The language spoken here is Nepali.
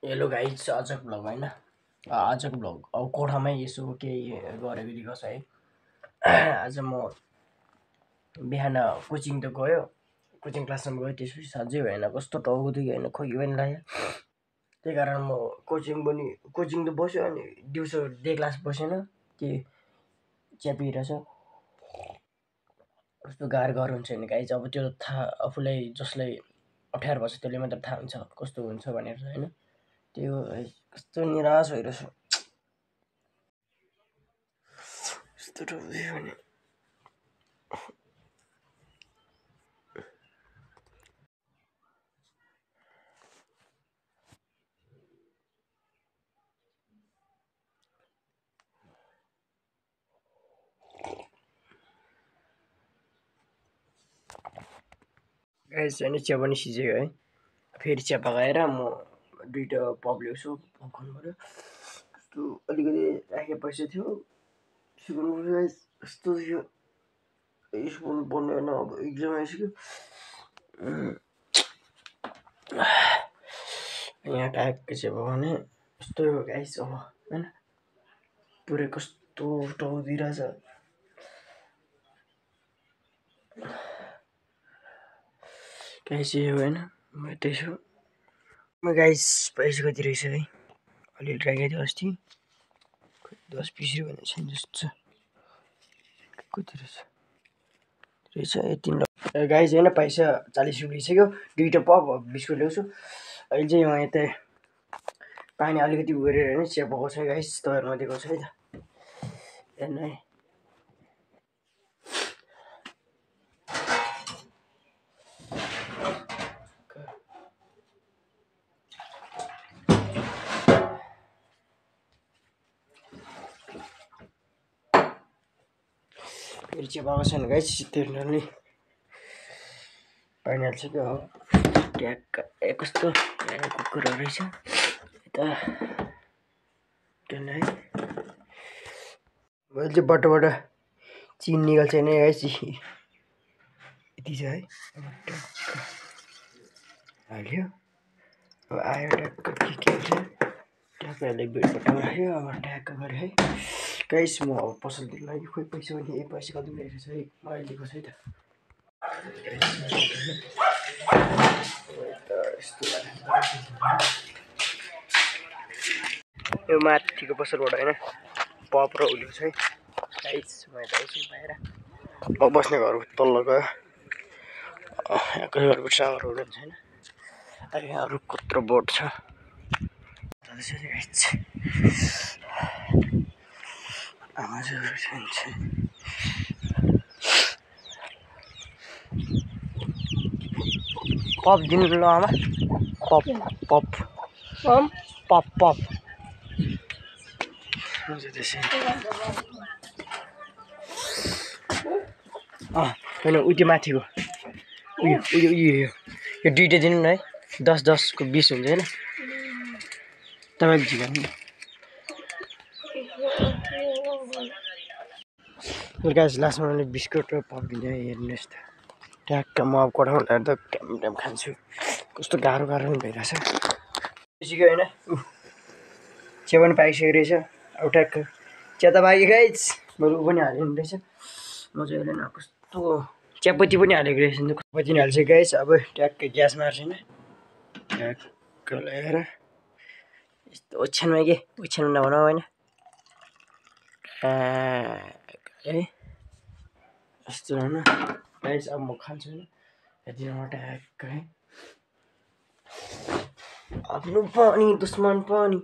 हेलो गाइज, आजको भ्लग होइन आजको भ्लग अब कोठामै यसो केही गरेको दिएको छ है। आज म बिहान कोचिङ त गयो, कोचिङ क्लासमा गयो, त्यसपछि साँझै भएन, कस्तो टाउको दुख्यो होइन, खोकी पनि लाग्यो। त्यही कारण म कोचिङ त बस्यो, अनि दिउँसो डे क्लास बसेन, के च्यापिरहेछ कस्तो गाह्रो हुन्छ नि गाइज। अब त्यो थाहा आफूलाई जसलाई अप्ठ्यारो भएको छ त्यसले मात्र थाहा हुन्छ कस्तो हुन्छ भनेर होइन। त्यो कस्तो निराश भइरहेछ, कस्तो टाउको भने गाइज। होइन चिया पनि सिझ्यो है, फेरि चिया पकाएर म दुइटा पप ल्याउँछु पपकर्नबाट। कस्तो अलिकति राखेको पैसा थियो सिकाउनु पर्छ गाइज, कस्तो थियो स्कुल पढ्नु होइन, अब इक्जाम आइसक्यो। यहाँ ट्याक्कै चाहिँ भने यस्तो हो गाइज अब होइन, पुरै कस्तो टाउ दिइरहेछ। गाइस यो होइन म यतै छु। म गाइस पैसा कति रहेछ है, अलिअलि राखेको थियो अस्ति, 10-20 रुपियाँ भने छैन जस्तो छ। कति रहेछ यति गाइस होइन, पैसा 40 रुपियाँ लिइसक्यो। दुइटा पप बिस्कुट ल्याउँछु। अहिले चाहिँ म यतै पानी अलिकति उरेर होइन चिया पकाउँछ है गाइस, तपाईँहरूमा देखाउँछु है त, हेर्नु है। फेरि चिया पकाएको छैन गाइस, त्यो पानी हालिसक्यो। अब ट्याक्क कस्तो कुकुरहरू रहेछ यता है। मैले चाहिँ बट्टाबाट चिन निकाल्छ नि गाइस, यति छ है। अब ट्याक्क हाल्यो, अब आयो ट्याक्क के हुन्छ ट्याक्क हाल्यो, बट्टामा राख्यो। अब ट्याक्क गऱ्यो है गाइस। म अब पसलतिर लाग्यो, खोइ पैसा पनि पैसा कति रहेछ है, मैले दिएको छ है त। यो माथिको पसलबाट होइन पप र उयो छ है गाइस। म यता आइसु बाहिर, म बस्ने घरको तल्लो गयो, यहाँको घरको टावरहरू पनि छैन। यहाँ रुखको यत्रो बोट छ। पप दिनु ल आमा, पप पप पप पप होइन उयो माथिको उयो उयो उयो यो दुइटा दिनु न है, 10-10 को 20 हुन्छ होइन, तपाईँले झिकाउनु। गाइस लास्टमा मैले बिस्कुट र पप दिन्छ है, हेर्नुहोस् त। ट्याक्क म अब कोठामा ल्याएर त ट्याम खान्छु, कस्तो गाह्रो पनि भइरहेछ सिक्यो होइन। चिया पनि पाइसकेको रहेछ। अब ट्याक्क चिया त पाएँ गाइस, मैले ऊ पनि हालिदिनु रहेछ। म चाहिँ अहिले न कस्तो चियापत्ती पनि हालेको रहेछ, चियापत्ती पनि हाल्छ गाइस। अब ट्याक्क ग्यास मार्छ होइन, ट्याक्क ल्याएर यस्तो ओछ्यानमा के ओछ्यानमा नभनौँ होइन, है यस्तो होइन गाइस। अब म खान्छु होइन, यतिमा ट्याक्क है। आफ्नो पानी दुश्मन पानी